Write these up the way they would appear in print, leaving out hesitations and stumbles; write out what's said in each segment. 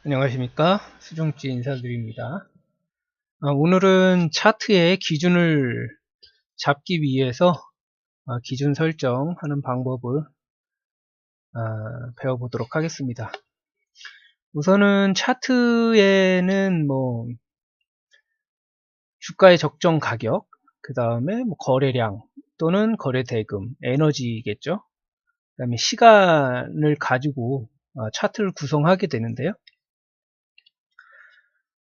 안녕하십니까, 수종지 인사드립니다. 오늘은 차트의 기준을 잡기 위해서 기준 설정하는 방법을 배워보도록 하겠습니다. 우선은 차트에는 주가의 적정 가격, 그 다음에 거래량 또는 거래 대금, 에너지겠죠. 그 다음에 시간을 가지고 차트를 구성하게 되는데요.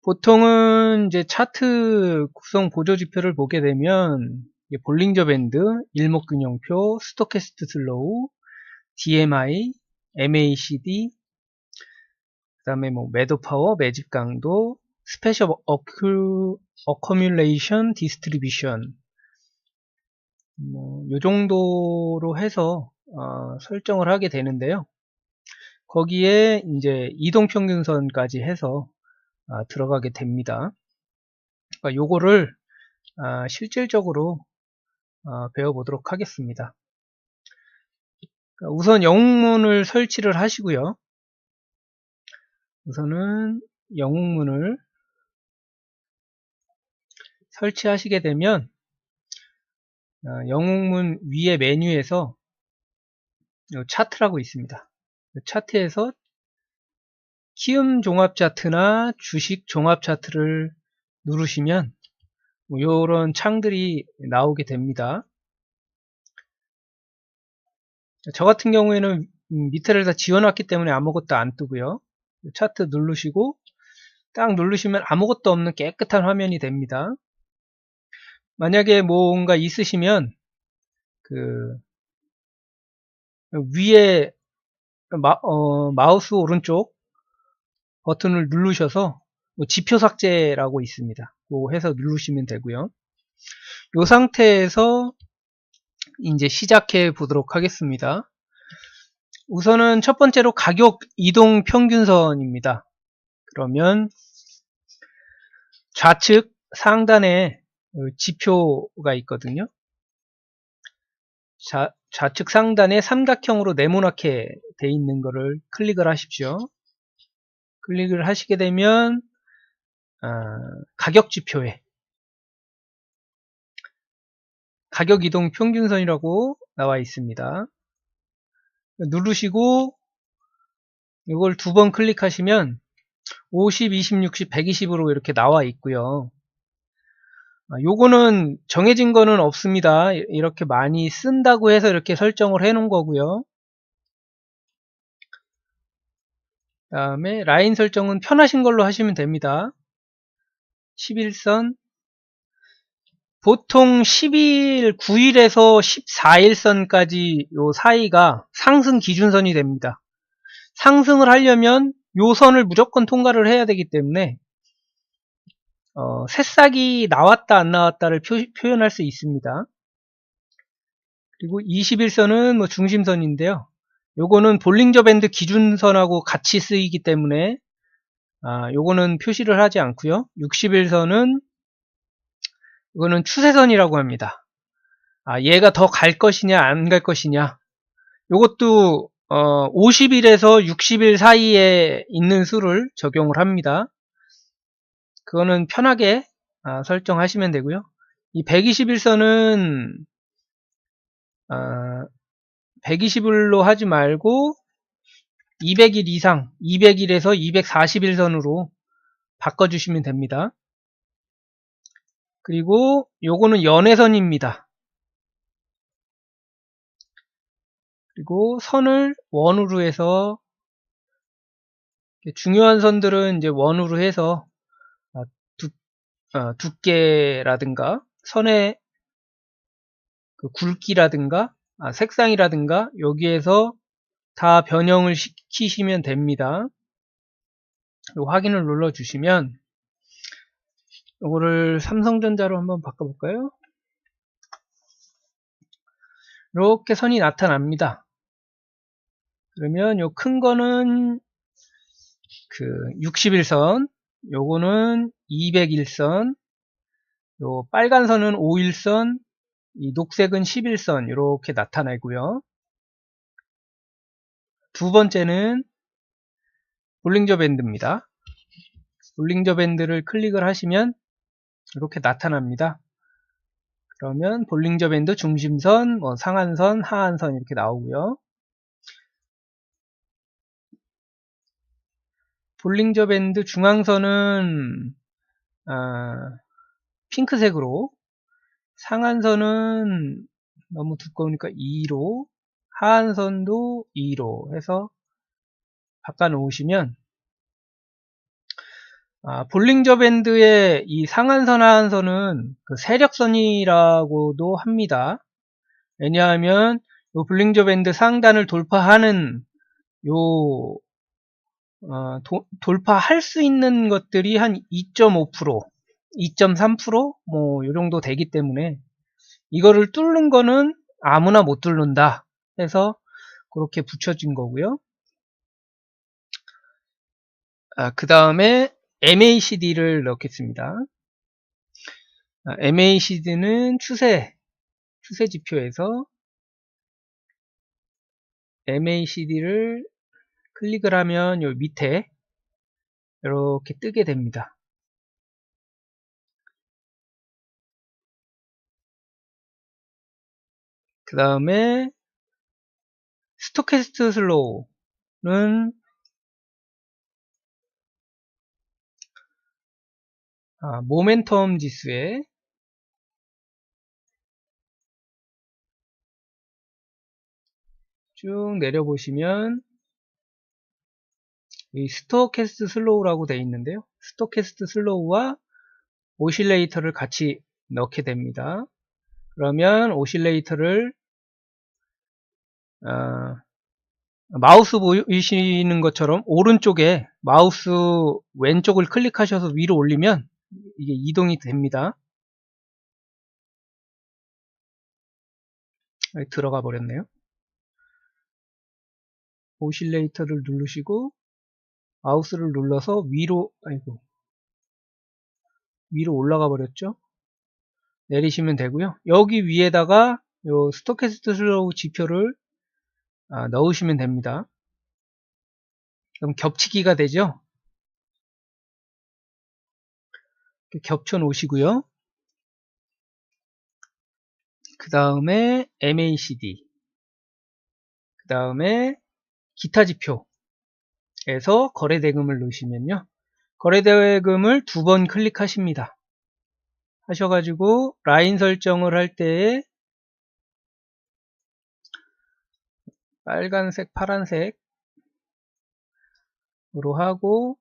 보통은 이제 차트 구성 보조 지표를 보게 되면 볼린저 밴드, 일목균형표, 스토캐스트 슬로우, DMI, MACD, 그 다음에 매도 파워, 매집 강도, 스페셜 어커뮬레이션 디스트리뷰션, 요 정도로 해서 설정을 하게 되는데요. 거기에 이제 이동평균선까지 해서 들어가게 됩니다. 그러니까 요거를 실질적으로 배워보도록 하겠습니다. 우선 영웅문을 설치를 하시고요. 우선은 영웅문을 설치하시게 되면 영웅문 위에 메뉴에서 차트라고 있습니다. 차트에서 키움 종합 차트나 주식 종합 차트를 누르시면 이런 창들이 나오게 됩니다. 저 같은 경우에는 밑에를 다 지워놨기 때문에 아무것도 안 뜨고요. 차트 누르시고 딱 누르시면 아무것도 없는 깨끗한 화면이 됩니다. 만약에 뭔가 있으시면 그 위에 마우스 오른쪽 버튼을 누르셔서 지표 삭제라고 있습니다. 그거 해서 누르시면 되고요. 이 상태에서 이제 시작해 보도록 하겠습니다. 우선은 첫 번째로 가격 이동 평균선입니다. 그러면 좌측 상단에 지표가 있거든요. 좌측 상단에 삼각형으로 네모나게 돼 있는 거를 클릭을 하십시오. 클릭을 하시게 되면 가격 지표에 가격 이동 평균선이라고 나와 있습니다. 누르시고 이걸 두 번 클릭하시면 50, 20, 60, 120으로 이렇게 나와 있고요. 요거는 정해진 거는 없습니다. 이렇게 많이 쓴다고 해서 이렇게 설정을 해 놓은 거고요. 그 다음에 라인 설정은 편하신 걸로 하시면 됩니다. 11선 보통 10일, 9일에서 14일선까지 요 사이가 상승 기준선이 됩니다. 상승을 하려면 요 선을 무조건 통과를 해야 되기 때문에 새싹이 나왔다 안 나왔다를 표현할 수 있습니다. 그리고 21선은 중심선인데요. 요거는 볼링저 밴드 기준선하고 같이 쓰이기 때문에 요거는 표시를 하지 않고요. 61선은 이거는 추세선이라고 합니다. 얘가 더 갈 것이냐 안 갈 것이냐, 요것도 50일에서 60일 사이에 있는 수를 적용을 합니다. 그거는 편하게 설정하시면 되고요. 이 121선은 120일로 하지 말고 200일 이상, 200일에서 240일선으로 바꿔주시면 됩니다. 그리고 요거는 연애선입니다. 그리고 선을 원으로 해서, 중요한 선들은 이제 원으로 해서 두께라든가 선의 그 굵기라든가 색상이라든가 여기에서 다 변형을 시키시면 됩니다. 확인을 눌러 주시면 이거를 삼성전자로 한번 바꿔볼까요? 이렇게 선이 나타납니다. 그러면 요 큰 거는 그 60일선, 요거는 200일선, 요 빨간 선은 5일선, 이 녹색은 11선 이렇게 나타나고요. 두 번째는 볼링저 밴드입니다. 볼링저 밴드를 클릭을 하시면 이렇게 나타납니다. 그러면 볼링저 밴드 중심선, 상한선, 하한선 이렇게 나오고요. 볼링저 밴드 중앙선은 핑크색으로, 상한선은 너무 두꺼우니까 2로, 하한선도 2로 해서 바꿔 놓으시면 볼링저 밴드의 이 상한선, 하한선은 그 세력선이라고도 합니다. 왜냐하면 요 볼링저 밴드 상단을 돌파하는 요 돌파할 수 있는 것들이 한 2.5%, 2.3%, 뭐 요 정도 되기 때문에 이거를 뚫는 거는 아무나 못 뚫는다 해서 그렇게 붙여진 거고요. 그 다음에 MACD를 넣겠습니다. MACD는 추세 지표에서 MACD를 클릭을 하면 요 밑에 이렇게 뜨게 됩니다. 그 다음에 스토캐스트 슬로우는 모멘텀 지수에 쭉 내려보시면 이 스토캐스트 슬로우라고 되어 있는데요. 스토캐스트 슬로우와 오실레이터를 같이 넣게 됩니다. 그러면 오실레이터를 마우스 보이시는 것처럼 오른쪽에 마우스 왼쪽을 클릭하셔서 위로 올리면 이게 이동이 됩니다. 들어가 버렸네요. 오실레이터를 누르시고 마우스를 눌러서 위로 올라가 버렸죠. 내리시면 되고요. 여기 위에다가 요 스토캐스트 슬로우 지표를 넣으시면 됩니다. 그럼 겹치기가 되죠. 겹쳐 놓으시고요. 그 다음에 MACD, 그 다음에 기타 지표에서 거래대금을 넣으시면요. 거래대금을 2번 클릭하십니다. 하셔가지고 라인 설정을 할 때에 빨간색, 파란색으로 하고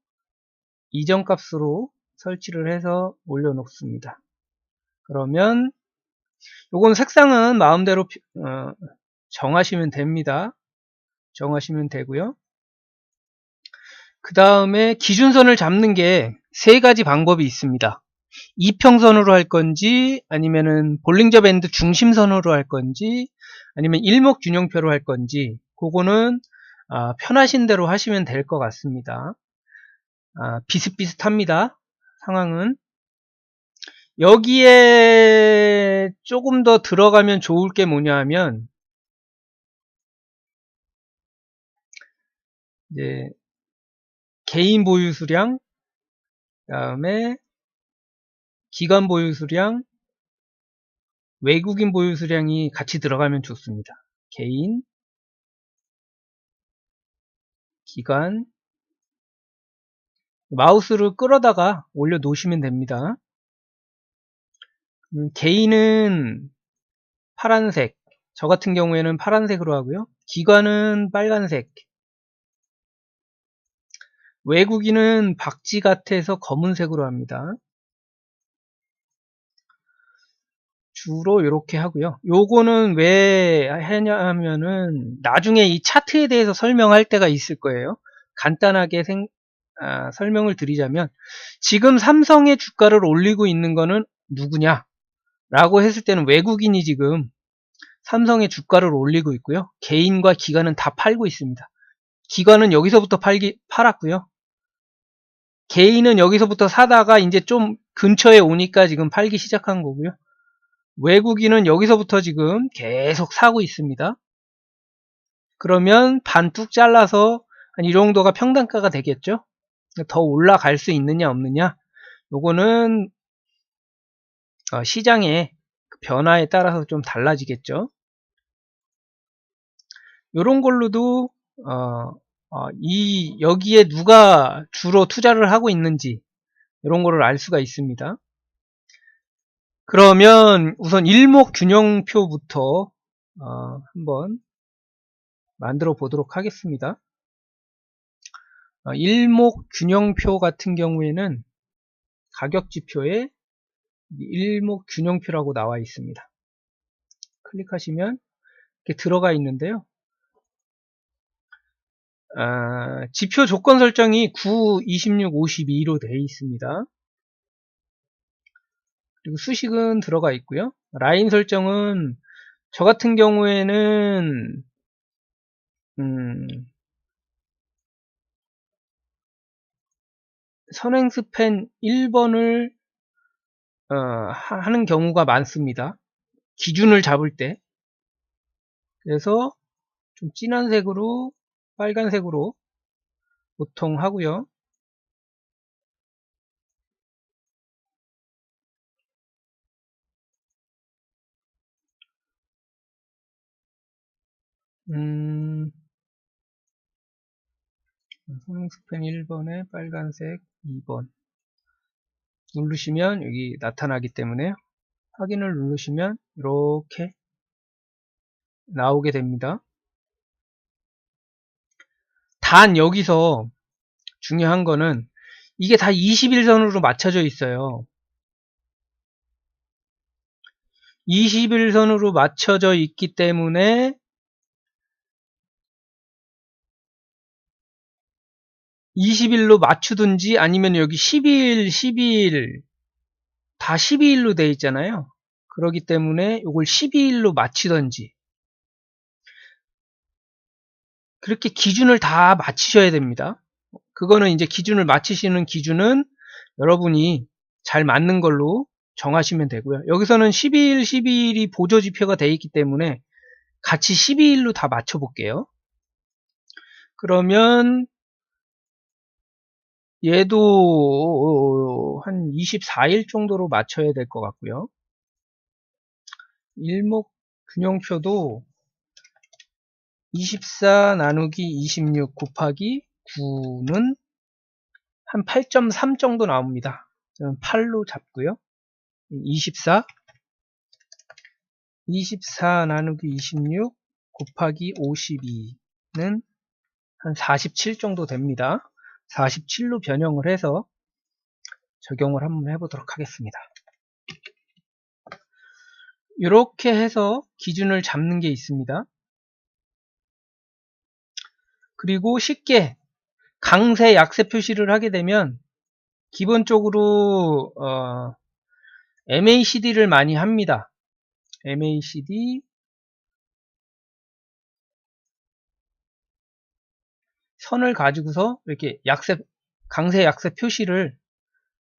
이전 값으로 설치를 해서 올려놓습니다. 그러면 요건 색상은 마음대로 정하시면 됩니다. 정하시면 되고요. 그 다음에 기준선을 잡는 게 3가지 방법이 있습니다. 이평선으로 할 건지, 아니면은 볼링저 밴드 중심선으로 할 건지, 아니면 일목균형표로 할 건지, 그거는 편하신 대로 하시면 될 것 같습니다. 비슷비슷합니다. 상황은. 여기에 조금 더 들어가면 좋을 게 뭐냐 하면, 이제 개인 보유 수량, 그 다음에 기관 보유 수량, 외국인 보유 수량이 같이 들어가면 좋습니다. 개인, 기관, 마우스를 끌어다가 올려 놓으시면 됩니다. 개인은 파란색, 저 같은 경우에는 파란색으로 하고요. 기관은 빨간색, 외국인은 박쥐 같아서 검은색으로 합니다. 주로 이렇게 하고요. 요거는 왜 하냐면은 나중에 이 차트에 대해서 설명할 때가 있을 거예요. 간단하게 설명을 드리자면, 지금 삼성의 주가를 올리고 있는 거는 누구냐 라고 했을 때는 외국인이 지금 삼성의 주가를 올리고 있고요. 개인과 기관은 다 팔고 있습니다. 기관은 여기서부터 팔았고요. 개인은 여기서부터 사다가 이제 좀 근처에 오니까 지금 팔기 시작한 거고요. 외국인은 여기서부터 지금 계속 사고 있습니다. 그러면 반뚝 잘라서 한 이 정도가 평단가가 되겠죠. 더 올라갈 수 있느냐 없느냐, 요거는 시장의 변화에 따라서 좀 달라지겠죠. 요런 걸로도 여기에 누가 주로 투자를 하고 있는지 이런 거를 알 수가 있습니다. 그러면 우선 일목균형표부터 한번 만들어 보도록 하겠습니다. 일목균형표 같은 경우에는 가격지표에 일목균형표라고 나와 있습니다. 클릭하시면 이렇게 들어가 있는데요. 지표 조건 설정이 9, 26, 52로 되어 있습니다. 그리고 수식은 들어가 있고요. 라인 설정은 저 같은 경우에는 선행 스팬 1번을 하는 경우가 많습니다. 기준을 잡을 때. 그래서 좀 진한 색으로, 빨간색으로 보통 하고요. 선행 스팬 1번에 빨간색 2번 누르시면 여기 나타나기 때문에 확인을 누르시면 이렇게 나오게 됩니다. 단 여기서 중요한 거는 이게 다 21선으로 맞춰져 있어요. 21선으로 맞춰져 있기 때문에 20일로 맞추든지 아니면 여기 12일, 12일 다 12일로 돼 있잖아요. 그렇기 때문에 이걸 12일로 맞추든지 그렇게 기준을 다 맞추셔야 됩니다. 그거는 이제 기준을 맞추시는 기준은 여러분이 잘 맞는 걸로 정하시면 되고요. 여기서는 12일, 12일이 보조지표가 되어 있기 때문에 같이 12일로 다 맞춰 볼게요. 그러면 얘도 한 24일 정도로 맞춰야 될 것 같고요. 일목균형표도 24 나누기 26 곱하기 9는 한 8.3 정도 나옵니다. 저는 8로 잡고요. 24 나누기 26 곱하기 52는 한 47 정도 됩니다. 47로 변형을 해서 적용을 한번 해보도록 하겠습니다. 이렇게 해서 기준을 잡는 게 있습니다. 그리고 쉽게 강세, 약세 표시를 하게 되면 기본적으로 MACD를 많이 합니다. MACD 선을 가지고서 이렇게 강세, 약세 표시를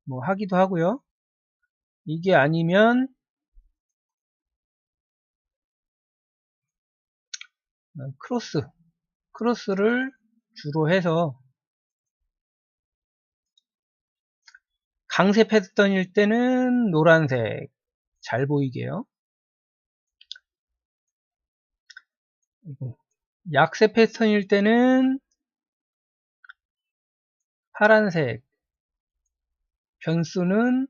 뭐 하기도 하고요. 이게 아니면 크로스를 주로 해서 강세 패턴일 때는 노란색 잘 보이게요. 약세 패턴일 때는 파란색, 변수는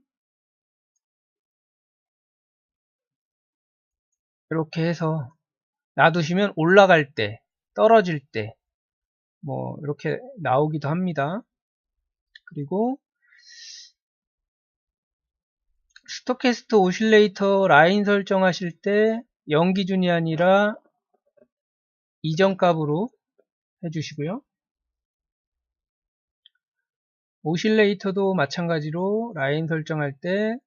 이렇게 해서 놔두시면 올라갈 때, 떨어질 때 뭐 이렇게 나오기도 합니다. 그리고 스토캐스트 오실레이터 라인 설정하실 때 0기준이 아니라 이전값으로 해주시고요. 오실레이터도 마찬가지로 라인 설정할 때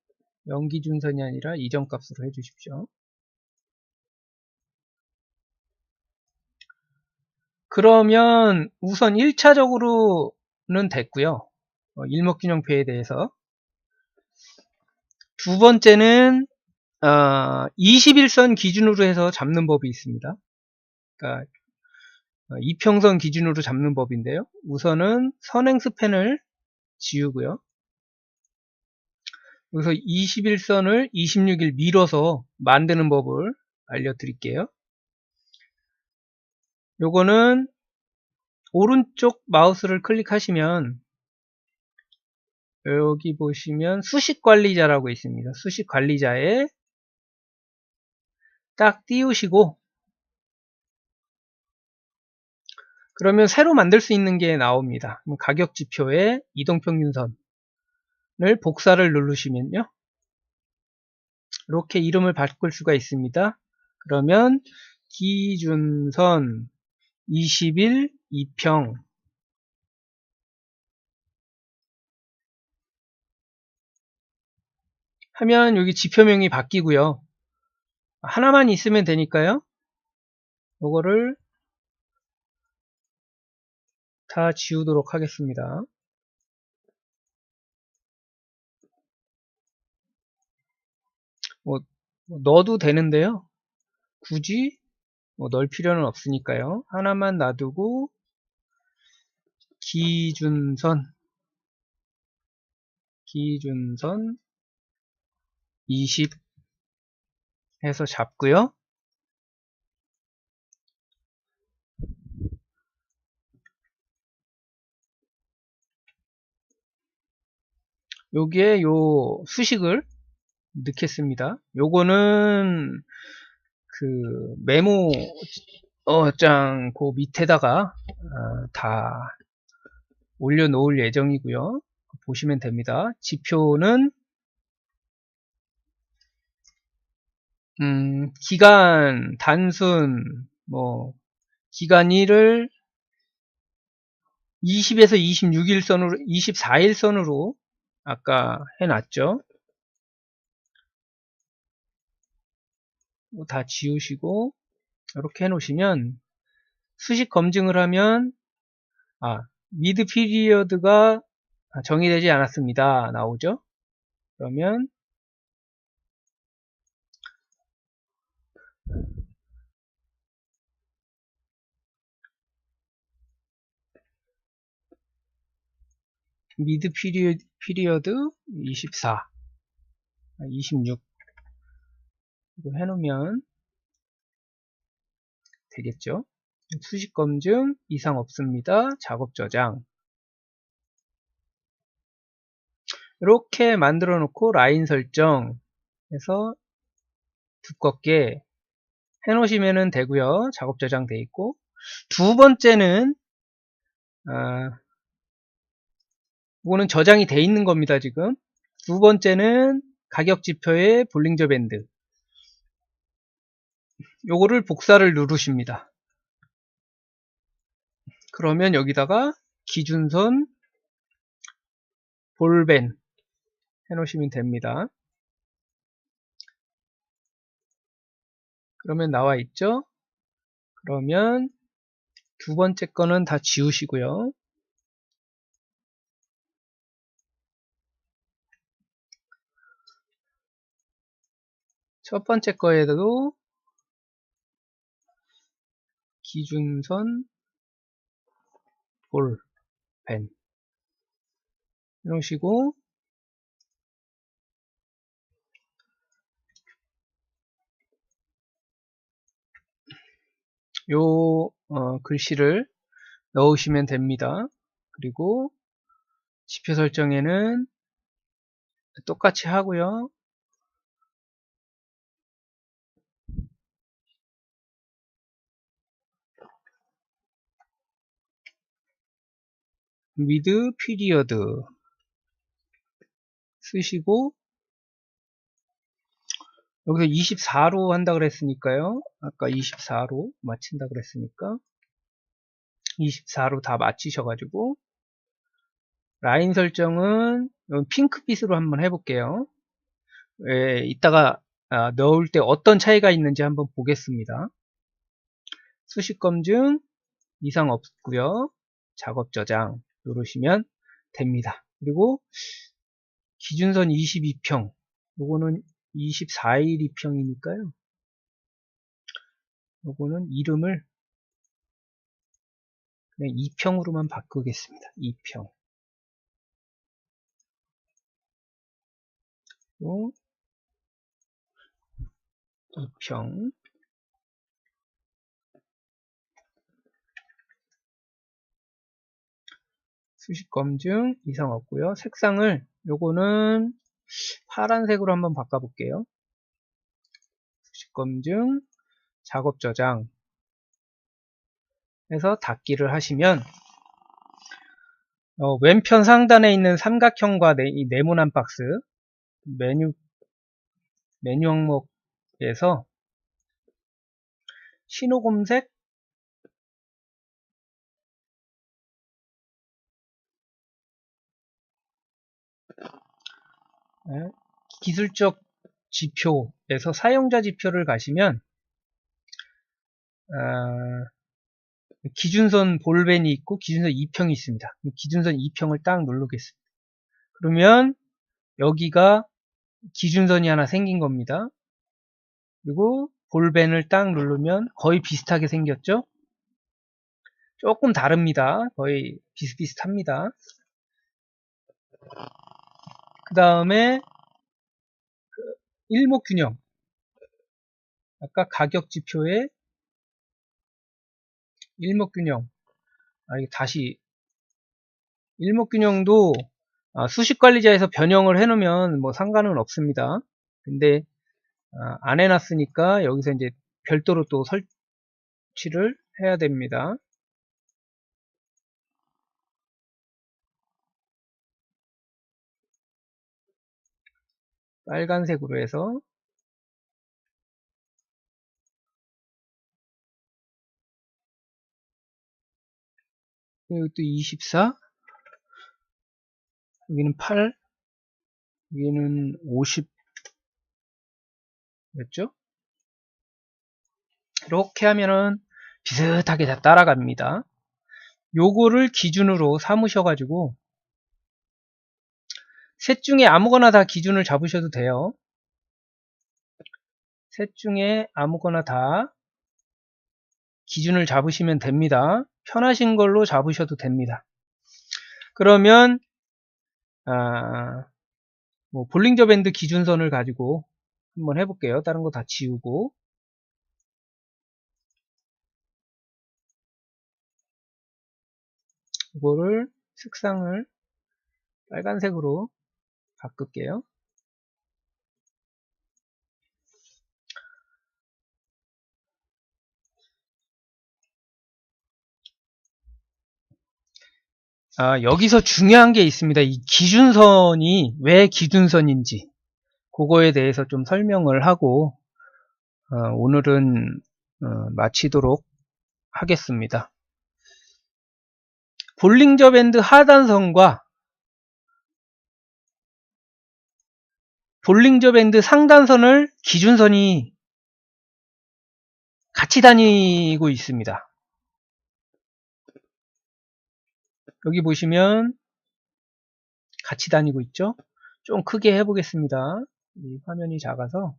0기준선이 아니라 이전값으로 해주십시오. 그러면 우선 1차적으로는 됐고요. 일목균형표에 대해서. 두 번째는 21선 기준으로 해서 잡는 법이 있습니다. 그러니까 이평선 기준으로 잡는 법인데요. 우선은 선행스팬을 지우고요. 여기서 21선을 26일 밀어서 만드는 법을 알려드릴게요. 요거는 오른쪽 마우스를 클릭하시면 여기 보시면 수식관리자라고 있습니다. 수식관리자에 딱 띄우시고 그러면 새로 만들 수 있는 게 나옵니다. 가격지표에 이동평균선을 복사를 누르시면요. 이렇게 이름을 바꿀 수가 있습니다. 그러면 기준선 20일 2평 하면 여기 지표명이 바뀌고요. 하나만 있으면 되니까요. 이거를 다 지우도록 하겠습니다. 뭐 넣어도 되는데요. 굳이 넣을 필요는 없으니까요. 하나만 놔두고 기준선 20 해서 잡고요. 여기에 요 수식을 넣겠습니다. 요거는 그 메모 장 그 밑에다가 다 올려놓을 예정이고요. 보시면 됩니다. 지표는 기간, 단순, 기간 1을 20에서 26일 선으로, 24일 선으로 아까 해놨죠. 다 지우시고 이렇게 해놓으시면 수식 검증을 하면 미드 피리어드가 정의되지 않았습니다. 나오죠. 그러면 미드 피리어드 24, 26 이거 해놓으면 되겠죠. 수식 검증 이상 없습니다. 작업 저장 이렇게 만들어 놓고 라인 설정 해서 두껍게 해 놓으시면 되고요. 작업 저장 돼 있고 두 번째는 이거는 저장이 돼 있는 겁니다. 지금 두 번째는 가격 지표의 볼링저 밴드 요거를 복사를 누르십니다. 그러면 여기다가 기준선 볼밴 해 놓으시면 됩니다. 그러면 나와 있죠. 그러면 두 번째 거는 다 지우시고요. 첫 번째 거에도 기준선 볼펜 이러시고 요 글씨를 넣으시면 됩니다. 그리고 지표 설정에는 똑같이 하고요. 미드 피리어드 쓰시고 여기서 24로 한다 그랬으니까요. 아까 24로 맞춘다 그랬으니까 24로 다 맞추셔가지고 라인 설정은 핑크빛으로 한번 해볼게요. 이따가 넣을 때 어떤 차이가 있는지 한번 보겠습니다. 수식 검증 이상 없고요. 작업 저장 누르시면 됩니다. 그리고 기준선 22평 요거는 24일 2평이니까요. 요거는 이름을 그냥 2평으로만 바꾸겠습니다. 2평. 2평. 수식 검증 이상 없고요. 색상을 요거는 파란색으로 한번 바꿔볼게요. 수식 검증, 작업 저장 해서 닫기를 하시면 왼편 상단에 있는 삼각형과 이 네모난 박스 메뉴 항목에서 신호 검색, 기술적 지표에서 사용자 지표를 가시면 기준선 볼벤이 있고 기준선 2평이 있습니다. 기준선 2평을 딱 누르겠습니다. 그러면 여기가 기준선이 하나 생긴 겁니다. 그리고 볼벤을 딱 누르면 거의 비슷하게 생겼죠? 조금 다릅니다. 거의 비슷비슷합니다. 그 다음에 일목균형, 아까 가격 지표에 일목균형, 이게 다시 일목균형도 수식관리자에서 변형을 해놓으면 뭐 상관은 없습니다. 근데 안 해놨으니까 여기서 이제 별도로 또 설치를 해야 됩니다. 빨간색으로 해서 여기 또 24, 여기는 8, 여기는 50 였죠? 이렇게 하면은 비슷하게 다 따라갑니다. 요거를 기준으로 삼으셔가지고 셋 중에 아무거나 다 기준을 잡으셔도 돼요. 셋 중에 아무거나 다 기준을 잡으시면 됩니다. 편하신 걸로 잡으셔도 됩니다. 그러면 뭐 볼링저 밴드 기준선을 가지고 한번 해볼게요. 다른 거 다 지우고 이거를 색상을 빨간색으로 바꿀게요. 여기서 중요한 게 있습니다. 이 기준선이 왜 기준선인지 그거에 대해서 좀 설명을 하고 오늘은 마치도록 하겠습니다. 볼링저 밴드 하단선과 볼링저 밴드 상단선을 기준선이 같이 다니고 있습니다. 여기 보시면 같이 다니고 있죠? 좀 크게 해보겠습니다. 이 화면이 작아서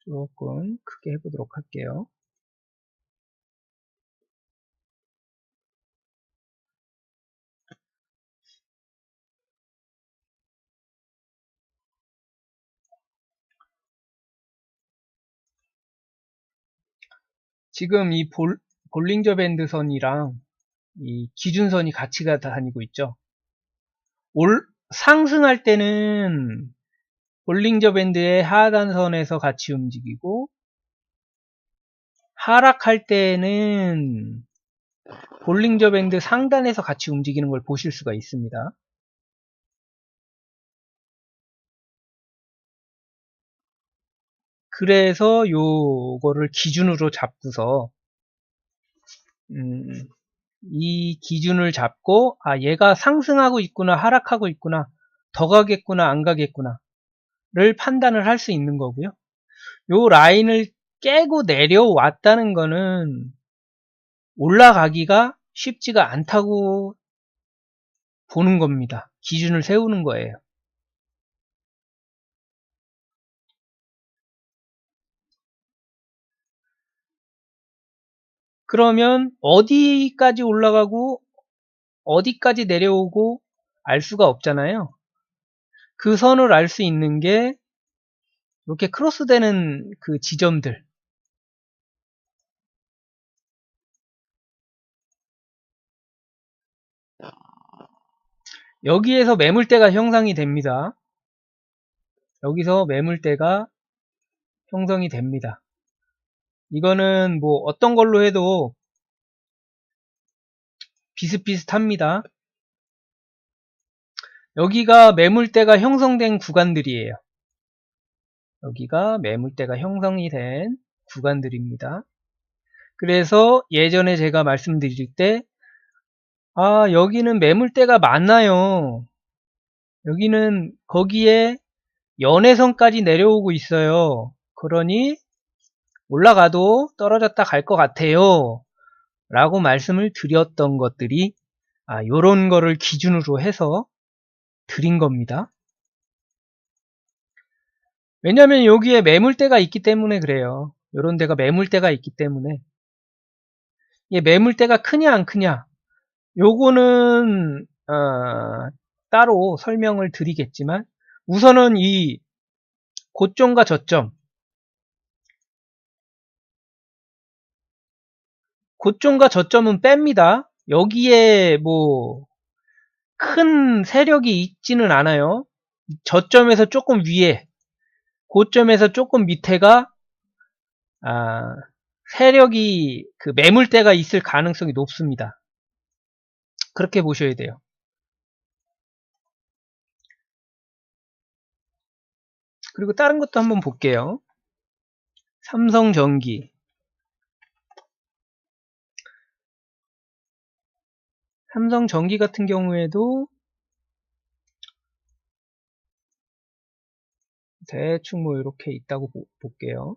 조금 크게 해보도록 할게요. 지금 이 볼링저 밴드 선이랑 이 기준선이 같이 다니고 있죠. 상승할 때는 볼링저 밴드의 하단선에서 같이 움직이고 하락할 때는 볼링저 밴드 상단에서 같이 움직이는 걸 보실 수가 있습니다. 그래서 요거를 기준으로 잡고서 이 기준을 잡고 얘가 상승하고 있구나 하락하고 있구나 더 가겠구나 안 가겠구나 를 판단을 할 수 있는 거고요. 요 라인을 깨고 내려왔다는 거는 올라가기가 쉽지가 않다고 보는 겁니다. 기준을 세우는 거예요. 그러면 어디까지 올라가고 어디까지 내려오고 알 수가 없잖아요. 그 선을 알 수 있는 게 이렇게 크로스되는 그 지점들, 여기에서 매물대가 형성이 됩니다. 여기서 매물대가 형성이 됩니다. 이거는 뭐 어떤 걸로 해도 비슷비슷합니다. 여기가 매물대가 형성된 구간들이에요. 여기가 매물대가 형성이 된 구간들입니다. 그래서 예전에 제가 말씀드릴 때, 아, 여기는 매물대가 많아요. 여기는 거기에 연해선까지 내려오고 있어요. 그러니 올라가도 떨어졌다 갈 것 같아요. 라고 말씀을 드렸던 것들이, 요런 거를 기준으로 해서 드린 겁니다. 왜냐면 여기에 매물대가 있기 때문에 그래요. 요런 데가 매물대가 있기 때문에. 이게 매물대가 크냐 안 크냐, 요거는 따로 설명을 드리겠지만, 우선은 이 고점과 저점, 고점과 저점은 뺍니다. 여기에 뭐 큰 세력이 있지는 않아요. 저점에서 조금 위에, 고점에서 조금 밑에가 세력이, 그 매물대가 있을 가능성이 높습니다. 그렇게 보셔야 돼요. 그리고 다른 것도 한번 볼게요. 삼성전기. 삼성전기 같은 경우에도 대충 뭐 이렇게 있다고 볼게요.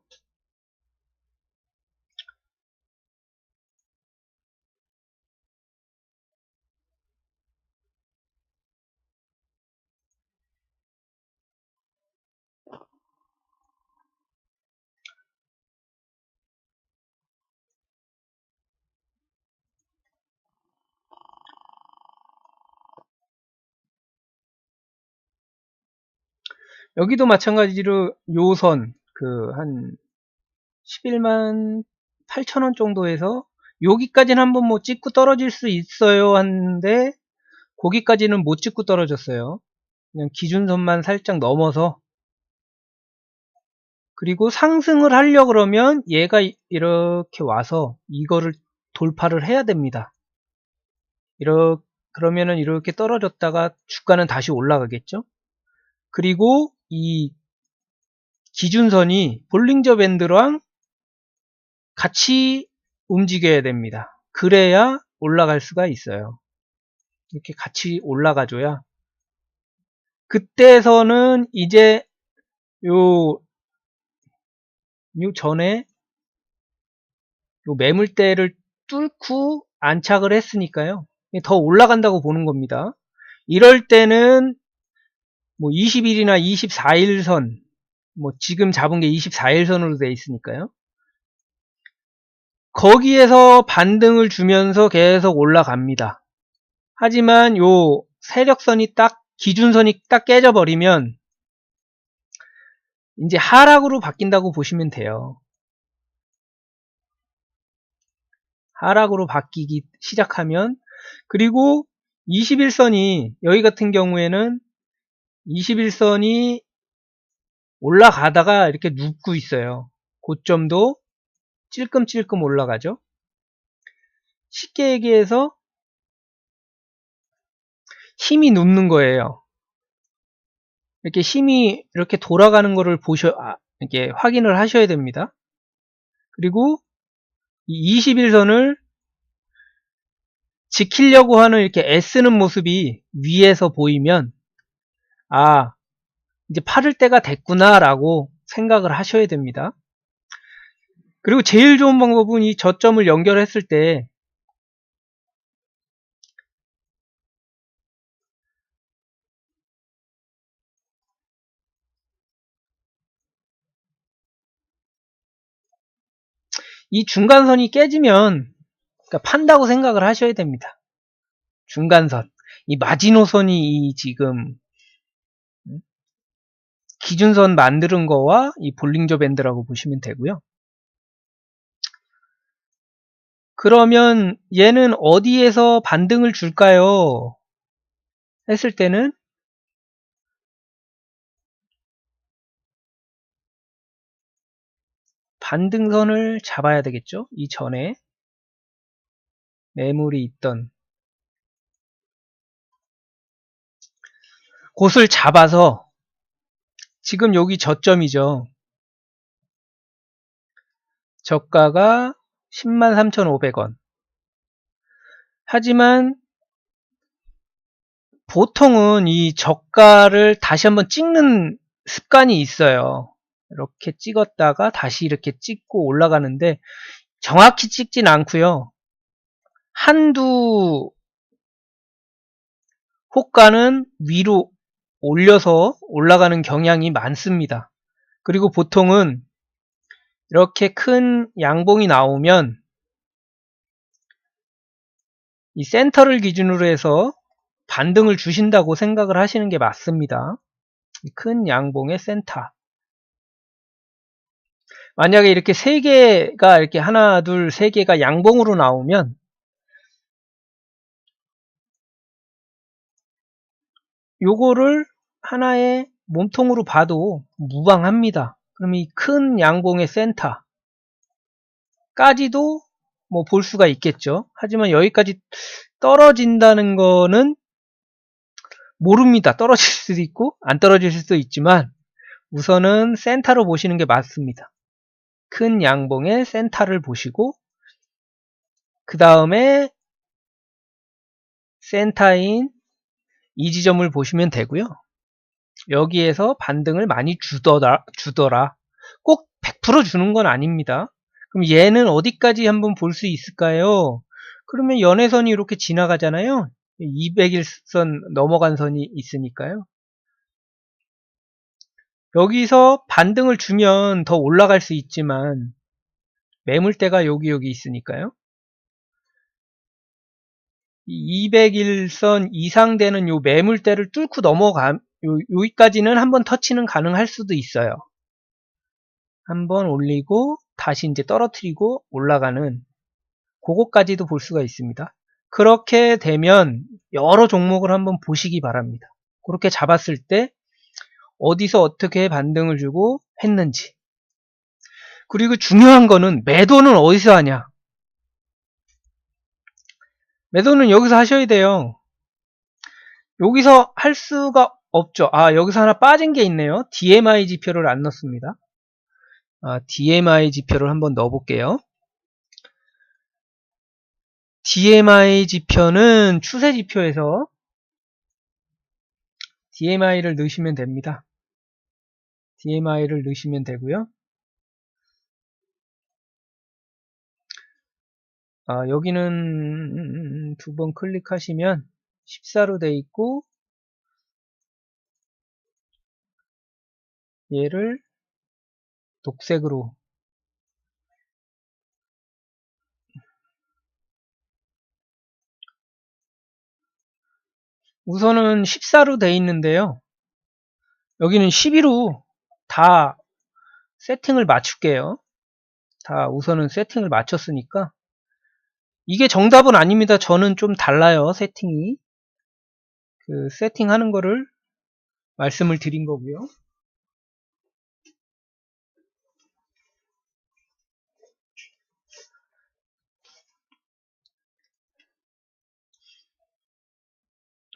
여기도 마찬가지로 요선 그 한 11만 8천원 정도에서 여기까지는 한번 뭐 찍고 떨어질 수 있어요 하는데, 거기까지는 못 찍고 떨어졌어요. 그냥 기준선만 살짝 넘어서. 그리고 상승을 하려 그러면 얘가 이렇게 와서 이거를 돌파를 해야 됩니다. 그러면은 이렇게 떨어졌다가 주가는 다시 올라가겠죠. 그리고 이 기준선이 볼링저 밴드랑 같이 움직여야 됩니다. 그래야 올라갈 수가 있어요. 이렇게 같이 올라가줘야, 그때서는 이제 요 전에 요 매물대를 뚫고 안착을 했으니까요. 더 올라간다고 보는 겁니다. 이럴 때는 뭐 20일이나 24일선, 뭐 지금 잡은 게 24일선으로 되어 있으니까요. 거기에서 반등을 주면서 계속 올라갑니다. 하지만 요 세력선이 딱, 기준선이 딱 깨져버리면 이제 하락으로 바뀐다고 보시면 돼요. 하락으로 바뀌기 시작하면, 그리고 21선이, 여기 같은 경우에는 21선이 올라가다가 이렇게 눕고 있어요. 고점도 찔끔찔끔 올라가죠. 쉽게 얘기해서 힘이 눕는 거예요. 이렇게 힘이 이렇게 돌아가는 거를 이렇게 확인을 하셔야 됩니다. 그리고 이 21선을 지키려고 하는 이렇게 애쓰는 모습이 위에서 보이면, 이제 팔을 때가 됐구나 라고 생각을 하셔야 됩니다. 그리고 제일 좋은 방법은 이 저점을 연결했을 때 이 중간선이 깨지면 그러니까 판다고 생각을 하셔야 됩니다. 중간선. 이 마지노선이 이 지금 기준선 만드는 거와 이 볼링저 밴드라고 보시면 되고요. 그러면 얘는 어디에서 반등을 줄까요? 했을 때는 반등선을 잡아야 되겠죠? 이전에 매물이 있던 곳을 잡아서 지금 여기 저점이죠. 저가가 103,500원. 하지만 보통은 이 저가를 다시 한번 찍는 습관이 있어요. 이렇게 찍었다가 다시 이렇게 찍고 올라가는데 정확히 찍진 않고요. 한두 호가는 위로 올려서 올라가는 경향이 많습니다. 그리고 보통은 이렇게 큰 양봉이 나오면 이 센터를 기준으로 해서 반등을 주신다고 생각을 하시는 게 맞습니다. 큰 양봉의 센터. 만약에 이렇게 세 개가 이렇게 하나, 둘, 세 개가 양봉으로 나오면 요거를 하나의 몸통으로 봐도 무방합니다. 그럼 이 큰 양봉의 센터까지도 뭐 볼 수가 있겠죠. 하지만 여기까지 떨어진다는 거는 모릅니다. 떨어질 수도 있고 안 떨어질 수도 있지만 우선은 센터로 보시는 게 맞습니다. 큰 양봉의 센터를 보시고 그 다음에 센터인 이 지점을 보시면 되고요. 여기에서 반등을 많이 주더라. 꼭 100% 주는 건 아닙니다. 그럼 얘는 어디까지 한번 볼 수 있을까요? 그러면 연애선이 이렇게 지나가잖아요. 200일선 넘어간 선이 있으니까요. 여기서 반등을 주면 더 올라갈 수 있지만 매물대가 여기 있으니까요. 200일선 이상 되는 요 매물대를 뚫고 여기까지는 한번 터치는 가능할 수도 있어요. 한번 올리고 다시 이제 떨어뜨리고 올라가는 그거까지도 볼 수가 있습니다. 그렇게 되면 여러 종목을 한번 보시기 바랍니다. 그렇게 잡았을 때 어디서 어떻게 반등을 주고 했는지. 그리고 중요한 거는 매도는 어디서 하냐. 매도는 여기서 하셔야 돼요. 여기서 할 수가 없죠. 여기서 하나 빠진 게 있네요. DMI 지표를 안 넣습니다. DMI 지표를 한번 넣어볼게요. DMI 지표는 추세 지표에서 DMI를 넣으시면 됩니다. DMI를 넣으시면 되고요. 여기는 두 번 클릭하시면 14로 돼 있고 얘를 녹색으로 우선은 14로 돼 있는데요. 여기는 12로 다 세팅을 맞출게요. 다 우선은 세팅을 맞췄으니까 이게 정답은 아닙니다. 저는 좀 달라요. 세팅이. 그 세팅하는 거를 말씀을 드린 거고요.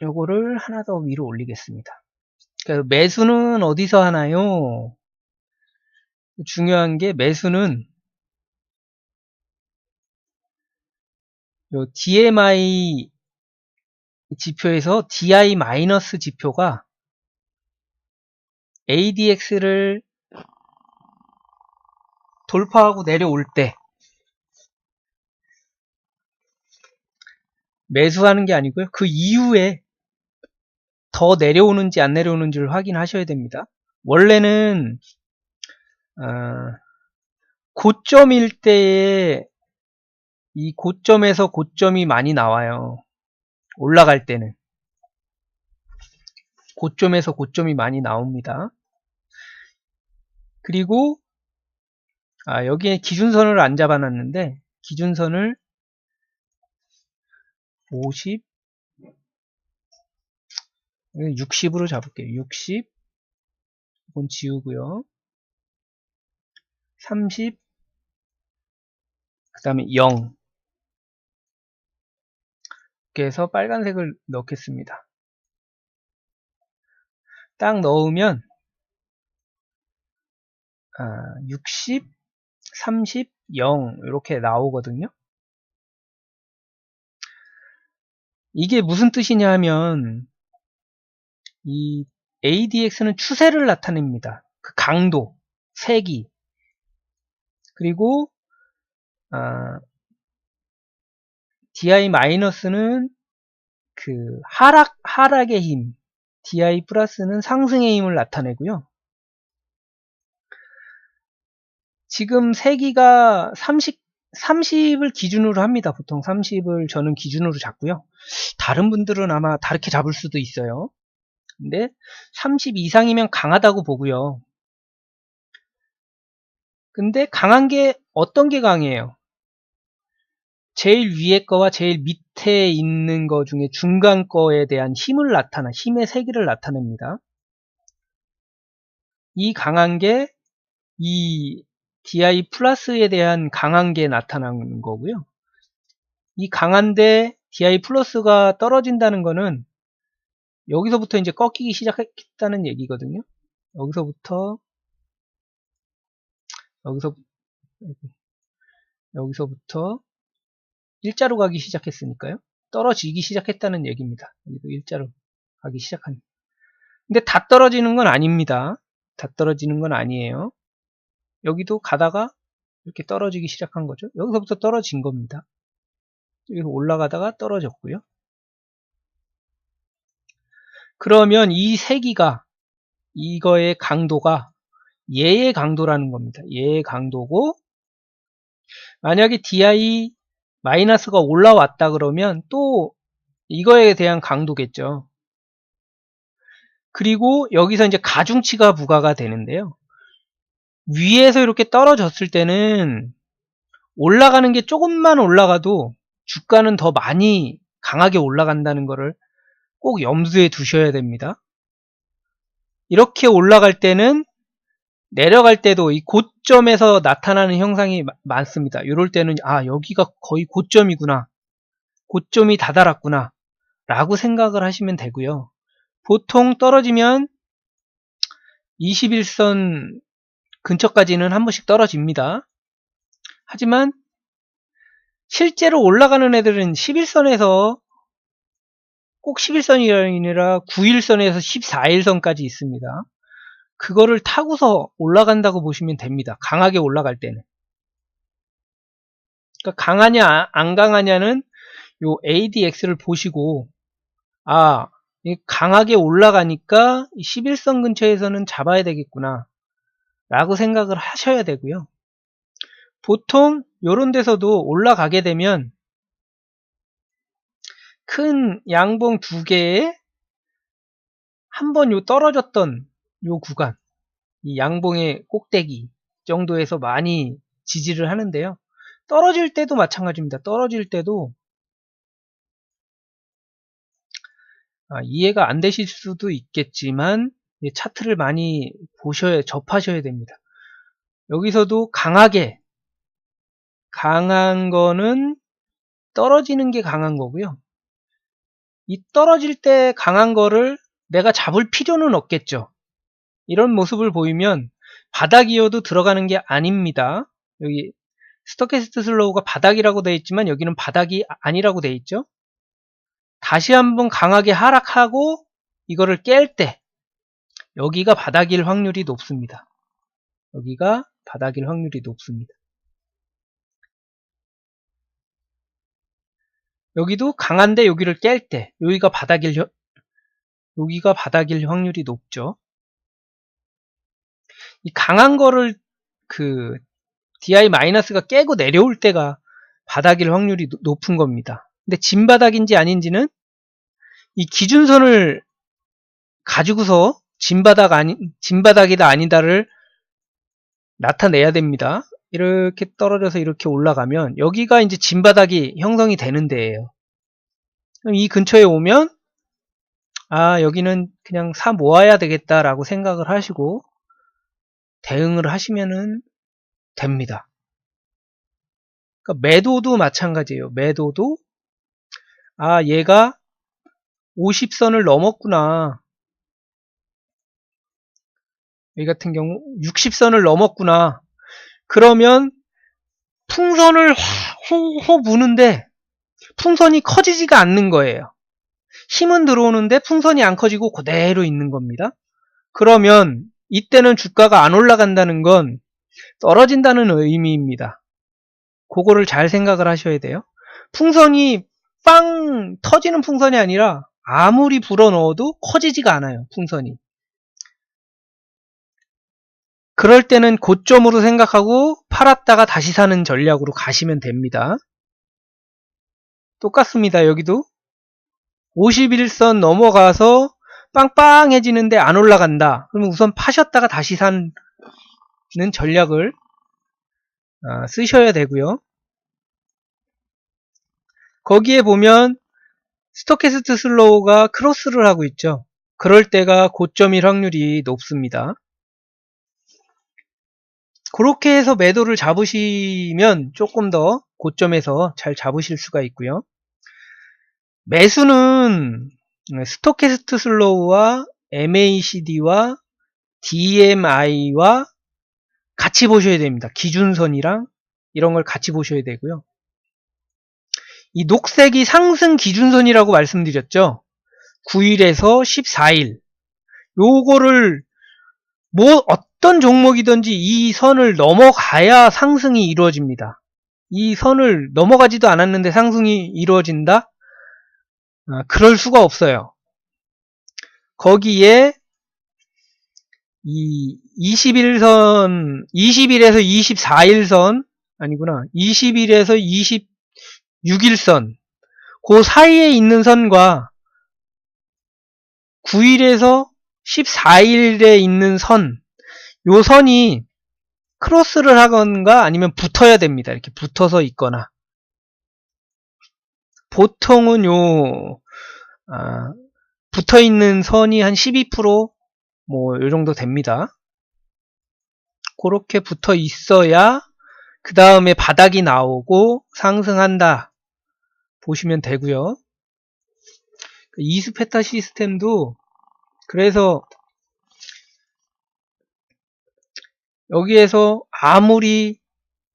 요거를 하나 더 위로 올리겠습니다. 매수는 어디서 하나요? 중요한 게 매수는 요 DMI 지표에서 DI- 지표가 ADX를 돌파하고 내려올 때 매수하는 게 아니고요. 그 이후에 더 내려오는지 안 내려오는지를 확인하셔야 됩니다. 원래는 고점일 때에 이 고점에서 고점이 많이 나와요. 올라갈 때는. 고점에서 고점이 많이 나옵니다. 그리고 여기에 기준선을 안 잡아놨는데 기준선을 50, 60으로 잡을게요. 60, 이건 지우고요. 30, 그 다음에 0 이렇게 해서 빨간색을 넣겠습니다. 딱 넣으면 60, 30, 0 이렇게 나오거든요. 이게 무슨 뜻이냐 하면 이 ADX는 추세를 나타냅니다. 그 강도, 세기, 그리고 DI-는 그 하락의 힘, DI+는 상승의 힘을 나타내고요. 지금 세기가 30을 기준으로 합니다. 보통 30을 저는 기준으로 잡고요. 다른 분들은 아마 다르게 잡을 수도 있어요. 근데 30 이상이면 강하다고 보고요. 근데 강한 게 어떤 게 강해요? 제일 위에 거와 제일 밑에 있는 거 중에 중간 거에 대한 힘의 세기를 나타냅니다. 이 강한 게 이 DI+에 대한 강한 게 나타나는 거고요. 이 강한데 DI+가 떨어진다는 거는 여기서부터 이제 꺾이기 시작했다는 얘기거든요. 여기서부터 일자로 가기 시작했으니까요. 떨어지기 시작했다는 얘기입니다. 여기도 일자로 가기 시작한. 근데 다 떨어지는 건 아닙니다. 다 떨어지는 건 아니에요. 여기도 가다가 이렇게 떨어지기 시작한 거죠. 여기서부터 떨어진 겁니다. 여기서 올라가다가 떨어졌고요. 그러면 이 세기가 이거의 강도가 얘의 강도라는 겁니다. 얘의 강도고 만약에 DI-가 올라왔다 그러면 또 이거에 대한 강도겠죠. 그리고 여기서 이제 가중치가 부과가 되는데요. 위에서 이렇게 떨어졌을 때는 올라가는 게 조금만 올라가도 주가는 더 많이 강하게 올라간다는 것을 꼭 염두에 두셔야 됩니다. 이렇게 올라갈 때는 내려갈 때도 이 고점에서 나타나는 형상이 많습니다. 이럴 때는 여기가 거의 고점이구나, 고점이 다다랐구나 라고 생각을 하시면 되고요. 보통 떨어지면 21선 근처까지는 한 번씩 떨어집니다. 하지만 실제로 올라가는 애들은 11선에서 꼭 11선이 아니라 9일선에서 14일선까지 있습니다. 그거를 타고서 올라간다고 보시면 됩니다. 강하게 올라갈 때는. 그러니까 강하냐 안 강하냐는 요 ADX를 보시고 강하게 올라가니까 11선 근처에서는 잡아야 되겠구나 라고 생각을 하셔야 되고요. 보통 요런 데서도 올라가게 되면 큰 양봉 두 개에 한번 요 떨어졌던 요 구간, 이 양봉의 꼭대기 정도에서 많이 지지를 하는데요. 떨어질 때도 마찬가지입니다. 떨어질 때도 이해가 안 되실 수도 있겠지만 차트를 많이 접하셔야 됩니다. 여기서도 강한 거는 떨어지는 게 강한 거고요. 이 떨어질 때 강한 거를 내가 잡을 필요는 없겠죠. 이런 모습을 보이면 바닥이어도 들어가는 게 아닙니다. 여기 스토캐스틱 슬로우가 바닥이라고 되어 있지만 여기는 바닥이 아니라고 되어 있죠. 다시 한번 강하게 하락하고 이거를 깰 때 여기가 바닥일 확률이 높습니다. 여기가 바닥일 확률이 높습니다. 여기도 강한데 여기를 깰 때 여기가 바닥일 확률이 높죠. 이 강한 거를 DI-가 깨고 내려올 때가 바닥일 확률이 높은 겁니다. 근데 진바닥인지 아닌지는 이 기준선을 가지고서 진바닥이다 아니다를 나타내야 됩니다. 이렇게 떨어져서 이렇게 올라가면 여기가 이제 진바닥이 형성이 되는 데예요. 그럼 이 근처에 오면 여기는 그냥 사 모아야 되겠다라고 생각을 하시고 대응을 하시면은 됩니다. 그러니까 매도도 마찬가지예요. 매도도 얘가 50선을 넘었구나. 여기 같은 경우 60선을 넘었구나. 그러면 풍선을 호호 부는데 풍선이 커지지가 않는 거예요. 힘은 들어오는데 풍선이 안 커지고 그대로 있는 겁니다. 그러면 이때는 주가가 안 올라간다는 건 떨어진다는 의미입니다. 그거를 잘 생각을 하셔야 돼요. 풍선이 빵 터지는 풍선이 아니라 아무리 불어넣어도 커지지가 않아요. 풍선이. 그럴 때는 고점으로 생각하고 팔았다가 다시 사는 전략으로 가시면 됩니다. 똑같습니다. 여기도 51선 넘어가서 빵빵해지는데 안 올라간다. 그러면 우선 파셨다가 다시 사는 전략을 쓰셔야 되고요. 거기에 보면 스토캐스트 슬로우가 크로스를 하고 있죠. 그럴 때가 고점일 확률이 높습니다. 그렇게 해서 매도를 잡으시면 조금 더 고점에서 잘 잡으실 수가 있고요. 매수는 스토캐스트 슬로우와 MACD와 DMI와 같이 보셔야 됩니다. 기준선이랑 이런 걸 같이 보셔야 되고요. 이 녹색이 상승 기준선이라고 말씀드렸죠. 9일에서 14일. 요거를 어떤 종목이든지 이 선을 넘어가야 상승이 이루어집니다. 이 선을 넘어가지도 않았는데 상승이 이루어진다? 그럴 수가 없어요. 거기에 이 21선, 20일에서 24일선, 아니구나, 20일에서 26일선, 그 사이에 있는 선과 9일에서 14일에 있는 선, 요 선이 크로스를 하건가 아니면 붙어야 됩니다. 이렇게 붙어서 있거나. 보통은 붙어 있는 선이 한 12%, 요 정도 됩니다. 그렇게 붙어 있어야 그 다음에 바닥이 나오고 상승한다 보시면 되고요. 이수페타 시스템도 그래서 여기에서 아무리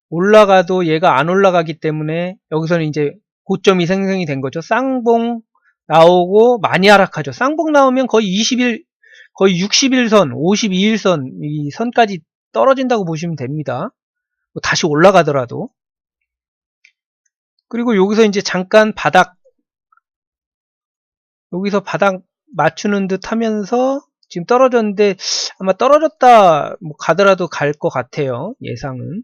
올라가도 얘가 안 올라가기 때문에 여기서는 이제 고점이 생성이 된 거죠. 쌍봉 나오고 많이 하락하죠. 쌍봉 나오면 거의 20일, 거의 60일선, 52일선 이 선까지 떨어진다고 보시면 됩니다. 다시 올라가더라도. 그리고 여기서 이제 잠깐 여기서 바닥 맞추는 듯 하면서 지금 떨어졌는데 아마 떨어졌다 가더라도 갈 것 같아요. 예상은.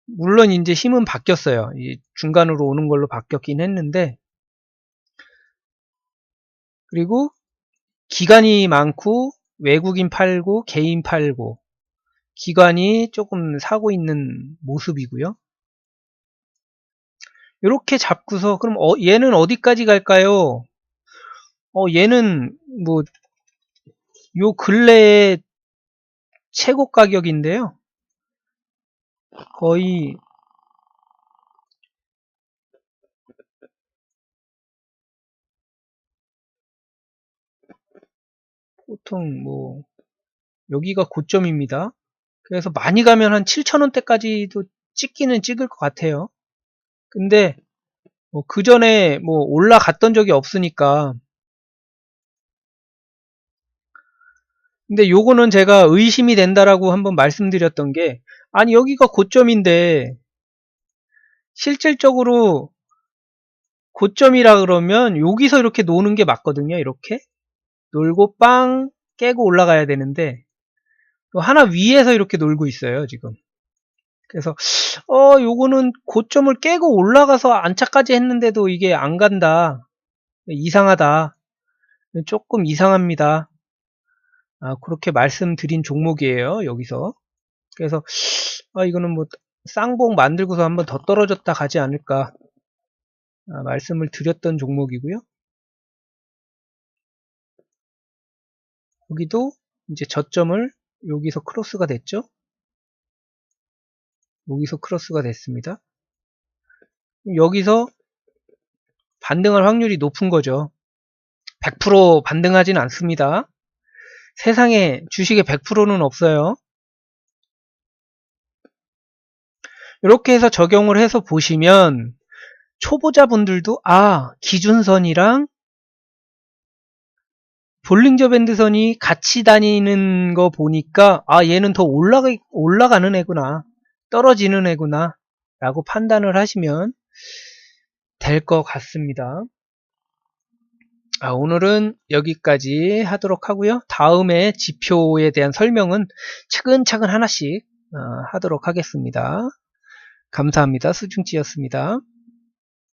물론 이제 힘은 바뀌었어요. 중간으로 오는 걸로 바뀌었긴 했는데, 그리고 기관이 많고 외국인 팔고 개인 팔고 기관이 조금 사고 있는 모습이고요. 이렇게 잡고서 그럼 얘는 어디까지 갈까요? 얘는 요 근래의 최고 가격인데요. 거의 보통 여기가 고점입니다. 그래서 많이 가면 한 7,000원대까지도 찍기는 찍을 것 같아요. 근데 그 전에 올라갔던 적이 없으니까. 근데 요거는 제가 의심이 된다라고 한번 말씀드렸던 게, 아니 여기가 고점인데 실질적으로 고점이라 그러면 여기서 이렇게 노는 게 맞거든요. 이렇게 놀고 빵 깨고 올라가야 되는데 또 하나 위에서 이렇게 놀고 있어요. 지금 그래서 요거는 고점을 깨고 올라가서 안착까지 했는데도 이게 안 간다. 이상하다. 조금 이상합니다. 그렇게 말씀드린 종목이에요. 여기서. 그래서 이거는 뭐 쌍봉 만들고서 한번 더 떨어졌다 가지 않을까 말씀을 드렸던 종목이고요. 여기도 이제 저점을 여기서 크로스가 됐죠. 여기서 크로스가 됐습니다. 여기서 반등할 확률이 높은 거죠. 100% 반등하진 않습니다. 세상에 주식에 100%는 없어요. 이렇게 해서 적용을 해서 보시면 초보자분들도 기준선이랑 볼링저 밴드선이 같이 다니는 거 보니까 얘는 더 올라가는 애구나, 떨어지는 애구나 라고 판단을 하시면 될 것 같습니다. 오늘은 여기까지 하도록 하고요. 다음에 지표에 대한 설명은 차근차근 하나씩 하도록 하겠습니다. 감사합니다. 수중치였습니다.